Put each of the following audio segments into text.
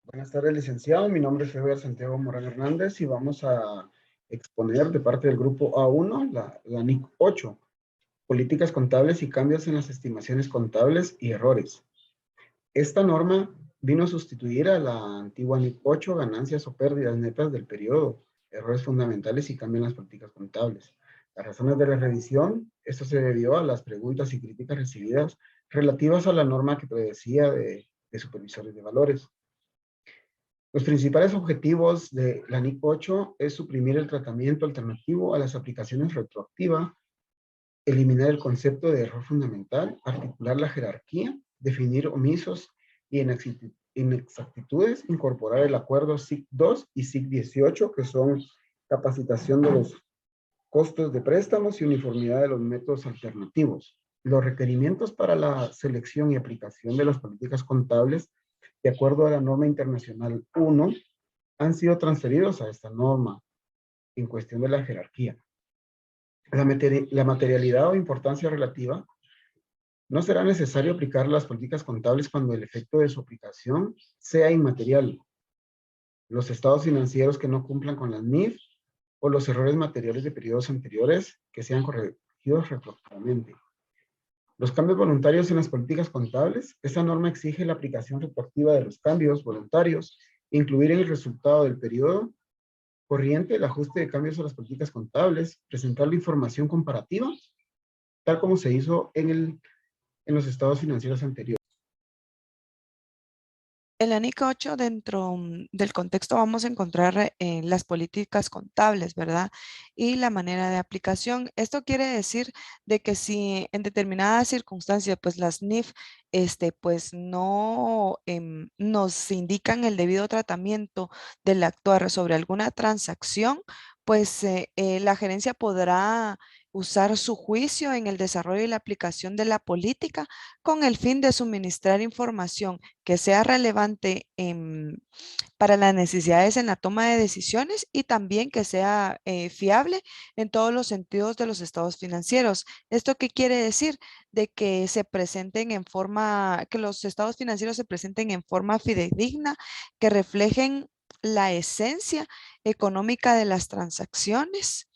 Buenas tardes, licenciado. Mi nombre es Edgar Santiago Morán Hernández y vamos a exponer de parte del grupo A1 la NIC 8, Políticas Contables y Cambios en las Estimaciones Contables y Errores. Esta norma vino a sustituir a la antigua NIC 8, Ganancias o Pérdidas Netas del Periodo, Errores Fundamentales y Cambios en las Políticas Contables. Las razones de la revisión, esto se debió a las preguntas y críticas recibidas relativas a la norma que predecía de supervisores de valores. Los principales objetivos de la NIC 8 es suprimir el tratamiento alternativo a las aplicaciones retroactivas, eliminar el concepto de error fundamental, articular la jerarquía, definir omisos y inexactitudes, incorporar el acuerdo SIC 2 y SIC 18, que son capacitación de los costos de préstamos y uniformidad de los métodos alternativos. Los requerimientos para la selección y aplicación de las políticas contables, de acuerdo a la norma internacional 1, han sido transferidos a esta norma en cuestión de la jerarquía. La materialidad o importancia relativa: no será necesario aplicar las políticas contables cuando el efecto de su aplicación sea inmaterial. Los estados financieros que no cumplan con las NIF o los errores materiales de periodos anteriores que sean corregidos retroactivamente. Los cambios voluntarios en las políticas contables. Esta norma exige la aplicación retroactiva de los cambios voluntarios, incluir en el resultado del periodo corriente el ajuste de cambios a las políticas contables, presentar la información comparativa, tal como se hizo en los estados financieros anteriores. En la NIC 8, dentro del contexto, vamos a encontrar las políticas contables, ¿verdad? Y la manera de aplicación. Esto quiere decir de que si en determinadas circunstancias, pues las NIF, pues no nos indican el debido tratamiento del actuar sobre alguna transacción, pues la gerencia podrá usar su juicio en el desarrollo y la aplicación de la política con el fin de suministrar información que sea relevante para las necesidades en la toma de decisiones y también que sea fiable en todos los sentidos de los estados financieros. ¿Esto qué quiere decir? De que se presenten en forma, que los estados financieros se presenten en forma fidedigna, que reflejen la esencia económica de las transacciones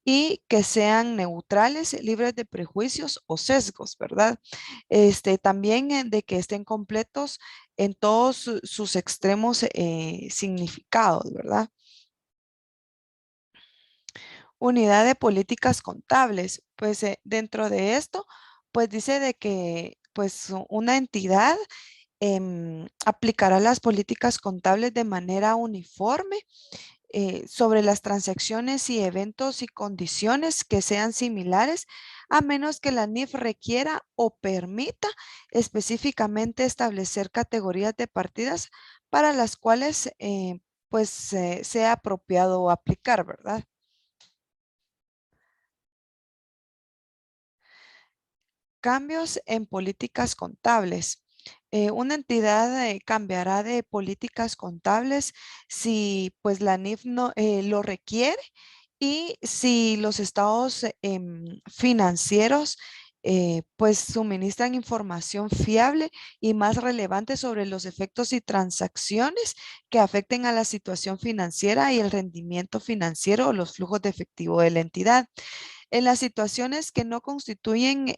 y que sean neutrales, libres de prejuicios o sesgos, ¿verdad? También de que estén completos en todos sus extremos significados, ¿verdad? Unidad de políticas contables, pues dentro de esto, pues dice de que pues una entidad aplicará las políticas contables de manera uniforme sobre las transacciones y eventos y condiciones que sean similares, a menos que la NIF requiera o permita específicamente establecer categorías de partidas para las cuales pues sea apropiado aplicar, ¿verdad? Cambios en políticas contables. Una entidad cambiará de políticas contables si pues la NIF no, lo requiere y si los estados financieros pues suministran información fiable y más relevante sobre los efectos y transacciones que afecten a la situación financiera y el rendimiento financiero o los flujos de efectivo de la entidad. En las situaciones que no constituyen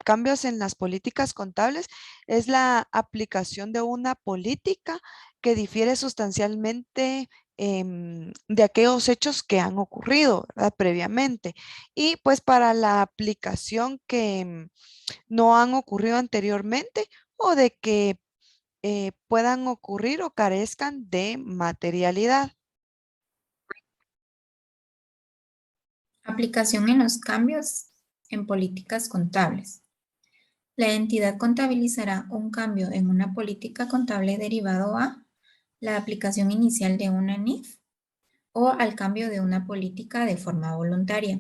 cambios en las políticas contables, es la aplicación de una política que difiere sustancialmente de aquellos hechos que han ocurrido, ¿verdad? Previamente. Y pues para la aplicación que no han ocurrido anteriormente o de que puedan ocurrir o carezcan de materialidad. Aplicación en los cambios en políticas contables. La entidad contabilizará un cambio en una política contable derivado a la aplicación inicial de una NIF o al cambio de una política de forma voluntaria,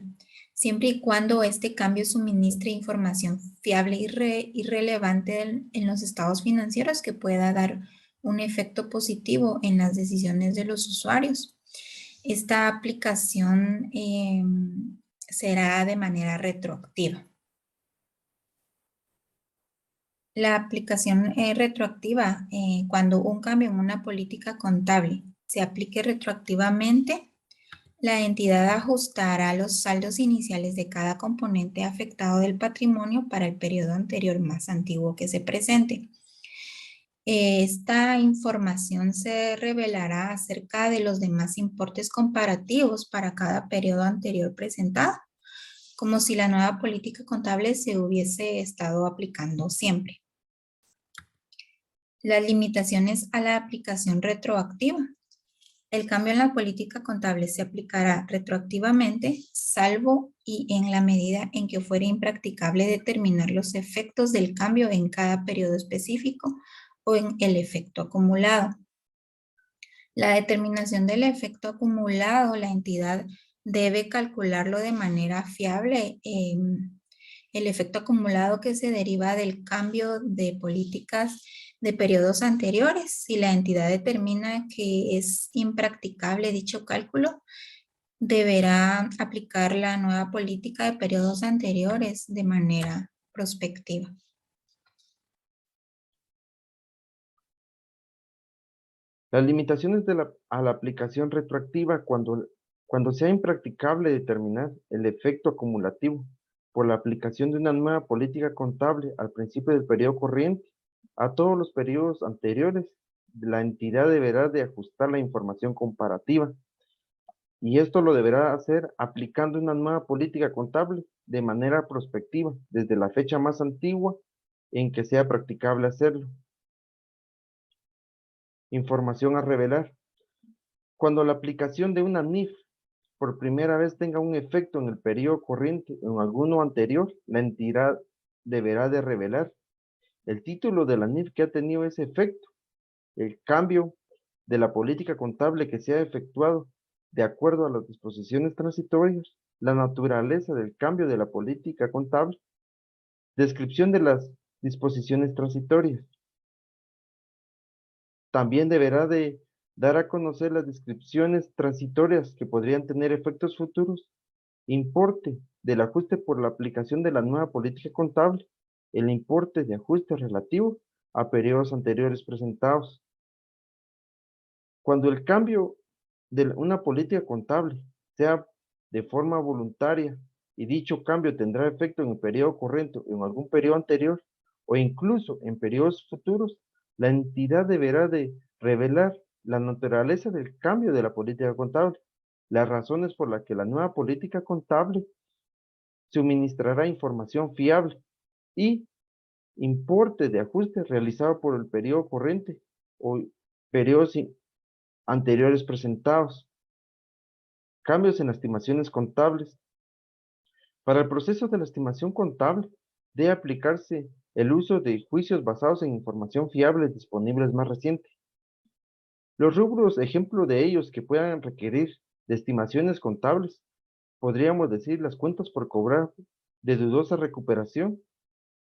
siempre y cuando este cambio suministre información fiable y relevante en los estados financieros que pueda dar un efecto positivo en las decisiones de los usuarios. Esta aplicación será de manera retroactiva. La aplicación retroactiva, cuando un cambio en una política contable se aplique retroactivamente, la entidad ajustará los saldos iniciales de cada componente afectado del patrimonio para el periodo anterior más antiguo que se presente. Esta información se revelará acerca de los demás importes comparativos para cada periodo anterior presentado, como si la nueva política contable se hubiese estado aplicando siempre. Las limitaciones a la aplicación retroactiva. El cambio en la política contable se aplicará retroactivamente, salvo y en la medida en que fuera impracticable determinar los efectos del cambio en cada periodo específico o en el efecto acumulado. La determinación del efecto acumulado, la entidad debe calcularlo de manera fiable. El efecto acumulado que se deriva del cambio de políticas de periodos anteriores. Si la entidad determina que es impracticable dicho cálculo, deberá aplicar la nueva política de periodos anteriores de manera prospectiva. Las limitaciones a la aplicación retroactiva cuando sea impracticable determinar el efecto acumulativo por la aplicación de una nueva política contable al principio del periodo corriente a todos los periodos anteriores, la entidad deberá de ajustar la información comparativa y esto lo deberá hacer aplicando una nueva política contable de manera prospectiva desde la fecha más antigua en que sea practicable hacerlo. Información a revelar. Cuando la aplicación de una NIF por primera vez tenga un efecto en el periodo corriente o en alguno anterior, la entidad deberá de revelar el título de la NIF que ha tenido ese efecto, el cambio de la política contable que se ha efectuado de acuerdo a las disposiciones transitorias, la naturaleza del cambio de la política contable, descripción de las disposiciones transitorias. También deberá de dar a conocer las descripciones transitorias que podrían tener efectos futuros, importe del ajuste por la aplicación de la nueva política contable, el importe de ajuste relativo a periodos anteriores presentados. Cuando el cambio de una política contable sea de forma voluntaria y dicho cambio tendrá efecto en el periodo corriente o en algún periodo anterior o incluso en periodos futuros, la entidad deberá de revelar la naturaleza del cambio de la política contable, las razones por las que la nueva política contable suministrará información fiable y importe de ajuste realizado por el periodo corriente o periodos anteriores presentados. Cambios en las estimaciones contables. Para el proceso de la estimación contable, debe aplicarse el uso de juicios basados en información fiable disponibles más reciente. Los rubros, ejemplo de ellos que puedan requerir de estimaciones contables, podríamos decir las cuentas por cobrar de dudosa recuperación,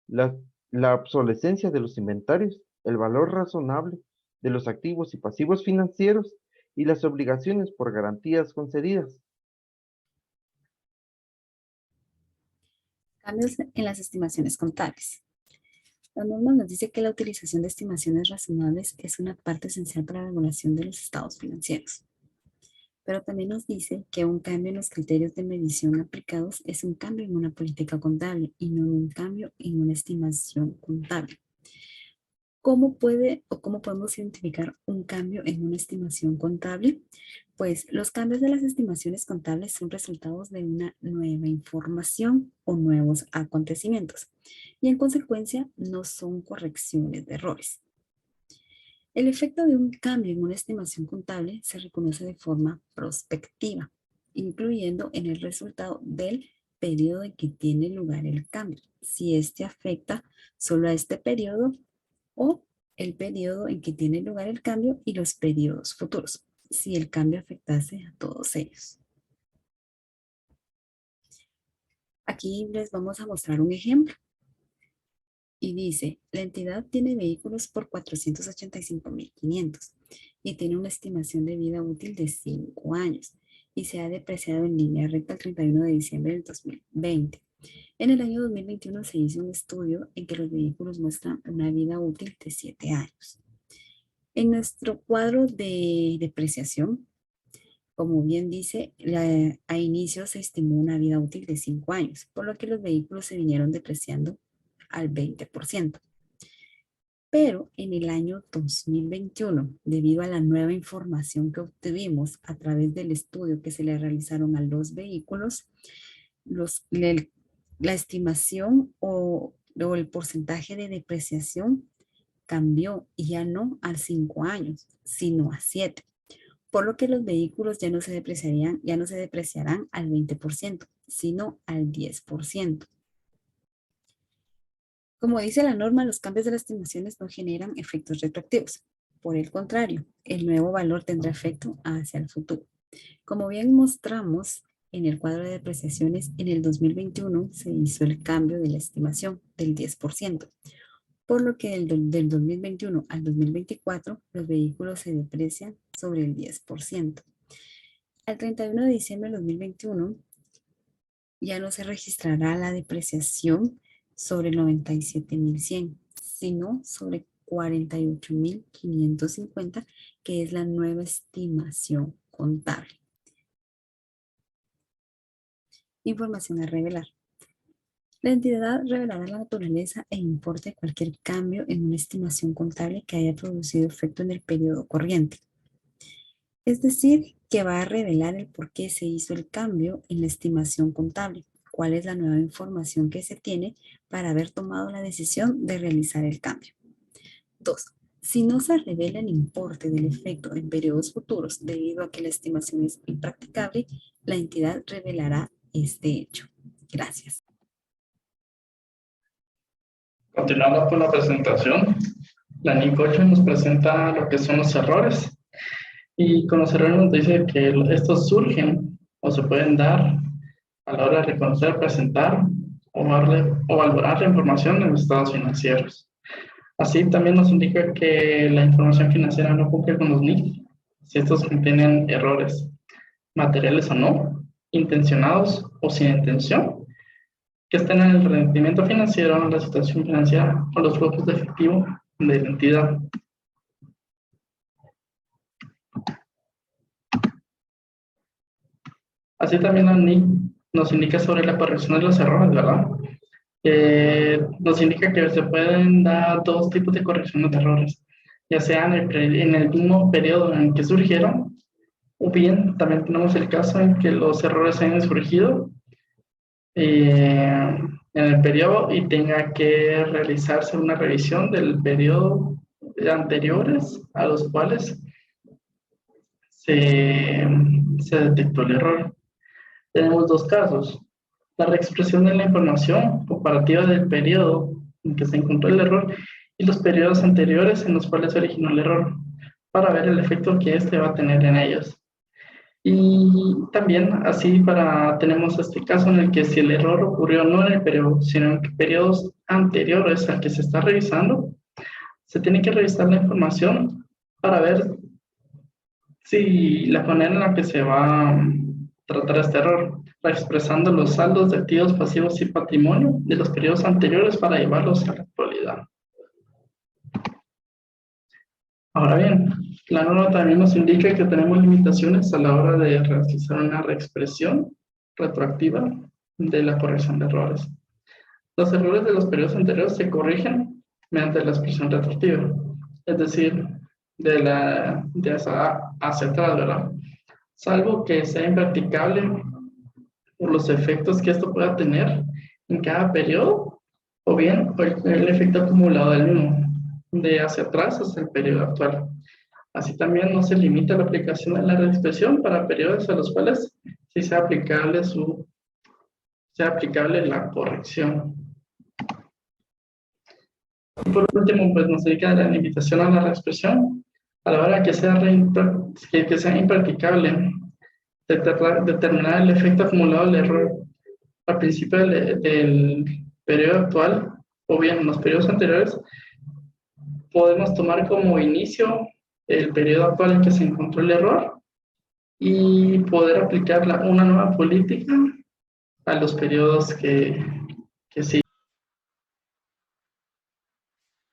la obsolescencia de los inventarios, el valor razonable de los activos y pasivos financieros y las obligaciones por garantías concedidas. Cambios en las estimaciones contables. La norma nos dice que la utilización de estimaciones razonables es una parte esencial para la regulación de los estados financieros. Pero también nos dice que un cambio en los criterios de medición aplicados es un cambio en una política contable y no un cambio en una estimación contable. ¿Cómo podemos identificar un cambio en una estimación contable? Pues los cambios de las estimaciones contables son resultados de una nueva información o nuevos acontecimientos y en consecuencia no son correcciones de errores. El efecto de un cambio en una estimación contable se reconoce de forma prospectiva, incluyendo en el resultado del periodo en que tiene lugar el cambio, si este afecta solo a este periodo o el periodo en que tiene lugar el cambio y los periodos futuros, si el cambio afectase a todos ellos. Aquí les vamos a mostrar un ejemplo. Y dice, la entidad tiene vehículos por 485.500 y tiene una estimación de vida útil de 5 años y se ha depreciado en línea recta el 31 de diciembre del 2020. En el año 2021 se hizo un estudio en que los vehículos muestran una vida útil de 7 años. En nuestro cuadro de depreciación, como bien dice, a inicio se estimó una vida útil de 5 años, por lo que los vehículos se vinieron depreciando al 20%. Pero en el año 2021, debido a la nueva información que obtuvimos a través del estudio que se le realizaron a los vehículos, la estimación o el porcentaje de depreciación cambió y ya no a 5 años, sino a 7. Por lo que los vehículos ya no se depreciarán al 20%, sino al 10%. Como dice la norma, los cambios de las estimaciones no generan efectos retroactivos. Por el contrario, el nuevo valor tendrá efecto hacia el futuro. Como bien mostramos en el cuadro de depreciaciones, en el 2021 se hizo el cambio de la estimación del 10%, por lo que del 2021 al 2024 los vehículos se deprecian sobre el 10%. Al 31 de diciembre de 2021 ya no se registrará la depreciación sobre 97.100, sino sobre 48.550, que es la nueva estimación contable. Información a revelar. La entidad revelará la naturaleza e importe de cualquier cambio en una estimación contable que haya producido efecto en el periodo corriente. Es decir, que va a revelar el por qué se hizo el cambio en la estimación contable, cuál es la nueva información que se tiene para haber tomado la decisión de realizar el cambio. 2. Si no se revela el importe del efecto en periodos futuros debido a que la estimación es impracticable, la entidad revelará este hecho. Gracias. Continuando con la presentación, la NIC 8 nos presenta lo que son los errores. Y con los errores nos dice que estos surgen o se pueden dar a la hora de reconocer, presentar o valorar la información en los estados financieros. Así también nos indica que la información financiera no cumple con los NIC si estos contienen errores, materiales o no, intencionados o sin intención, que estén en el rendimiento financiero, la situación financiera o los flujos de efectivo de la entidad. Así también la NIC nos indica sobre la corrección de los errores, ¿verdad? Nos indica que se pueden dar dos tipos de corrección de errores, ya sea en el mismo periodo en que surgieron, o bien también tenemos el caso en que los errores hayan surgido en el periodo y tenga que realizarse una revisión del periodo anteriores a los cuales se detectó el error. Tenemos dos casos: la reexpresión de la información comparativa del periodo en que se encontró el error y los periodos anteriores en los cuales se originó el error, para ver el efecto que este va a tener en ellos. Y también así tenemos este caso en el que si el error ocurrió no en el periodo, sino en periodos anteriores al que se está revisando, se tiene que revisar la información para ver si la manera en la que se va a tratar este error, expresando los saldos de activos, pasivos y patrimonio de los periodos anteriores para llevarlos a la actualidad. Ahora bien, la norma también nos indica que tenemos limitaciones a la hora de realizar una reexpresión retroactiva de la corrección de errores. Los errores de los periodos anteriores se corrigen mediante la expresión retroactiva, es decir, de hacia atrás, ¿verdad? Salvo que sea impracticable por los efectos que esto pueda tener en cada periodo, o bien el efecto acumulado del mismo, de hacia atrás hasta el periodo actual. Así también no se limita la aplicación de la reexpresión para periodos a los cuales sí sea aplicable la corrección. Y por último, pues nos dedica la limitación a la reexpresión a la hora que sea impracticable determinar el efecto acumulado del error al principio del periodo actual o bien en los periodos anteriores. Podemos tomar como inicio el periodo actual en que se encontró el error y poder aplicar una nueva política a los periodos que que sí.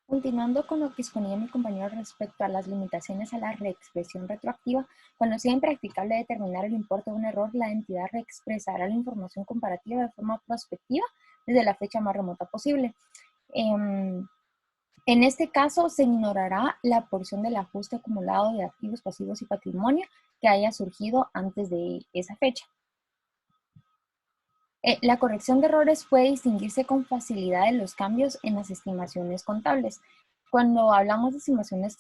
Continuando con lo que exponía mi compañero respecto a las limitaciones a la reexpresión retroactiva, cuando sea impracticable determinar el importe de un error, la entidad reexpresará la información comparativa de forma prospectiva desde la fecha más remota posible. En este caso, se ignorará la porción del ajuste acumulado de activos, pasivos y patrimonio que haya surgido antes de esa fecha. La corrección de errores puede distinguirse con facilidad de los cambios en las estimaciones contables. Cuando hablamos de estimaciones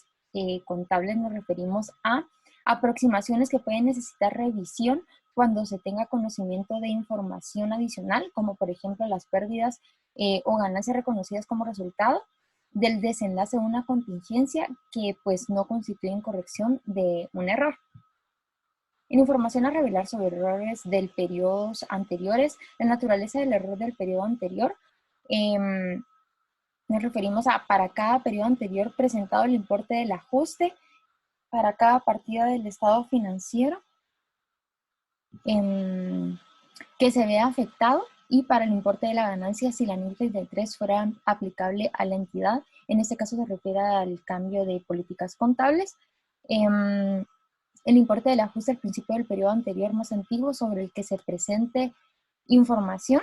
contables nos referimos a aproximaciones que pueden necesitar revisión cuando se tenga conocimiento de información adicional, como por ejemplo las pérdidas o ganancias reconocidas como resultado del desenlace de una contingencia que pues no constituyen corrección de un error. En información a revelar sobre errores del periodos anteriores, la naturaleza del error del periodo anterior, nos referimos a para cada periodo anterior presentado el importe del ajuste, para cada partida del estado financiero que se vea afectado y para el importe de la ganancia si la NIF 33 fuera aplicable a la entidad. En este caso se refiere al cambio de políticas contables. El importe del ajuste al principio del periodo anterior más antiguo sobre el que se presente información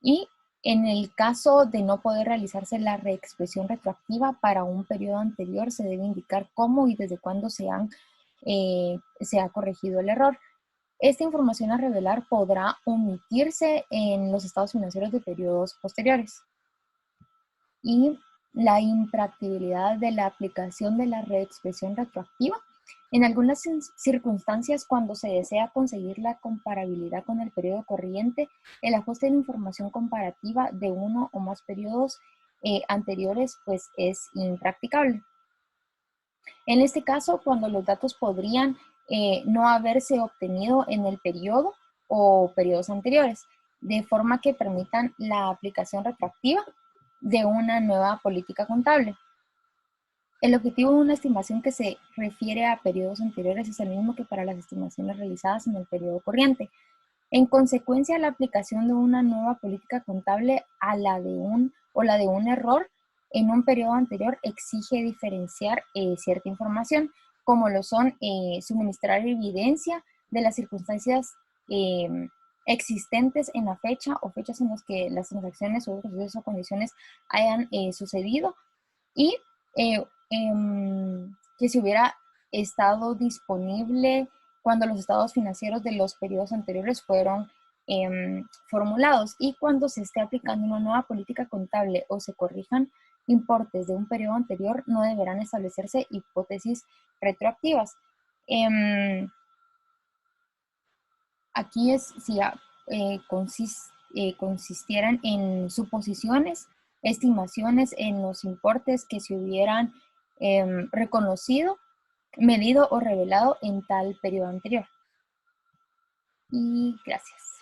y en el caso de no poder realizarse la reexpresión retroactiva para un periodo anterior se debe indicar cómo y desde cuándo se ha corregido el error. Esta información a revelar podrá omitirse en los estados financieros de periodos posteriores. Y la impracticabilidad de la aplicación de la reexpresión retroactiva. En algunas circunstancias, cuando se desea conseguir la comparabilidad con el periodo corriente, el ajuste de la información comparativa de uno o más periodos anteriores pues es impracticable. En este caso, cuando los datos podrían no haberse obtenido en el periodo o periodos anteriores, de forma que permitan la aplicación retroactiva de una nueva política contable. El objetivo de una estimación que se refiere a periodos anteriores es el mismo que para las estimaciones realizadas en el periodo corriente. En consecuencia, la aplicación de una nueva política contable a la de un error en un periodo anterior exige diferenciar cierta información, como lo son suministrar evidencia de las circunstancias existentes en la fecha o fechas en las que las transacciones o procesos o condiciones hayan sucedido y que se hubiera estado disponible cuando los estados financieros de los periodos anteriores fueron formulados y cuando se esté aplicando una nueva política contable o se corrijan importes de un periodo anterior, no deberán establecerse hipótesis retroactivas. Aquí es si consistieran en suposiciones, estimaciones en los importes que se hubieran reconocido, medido o revelado en tal periodo anterior. Y gracias.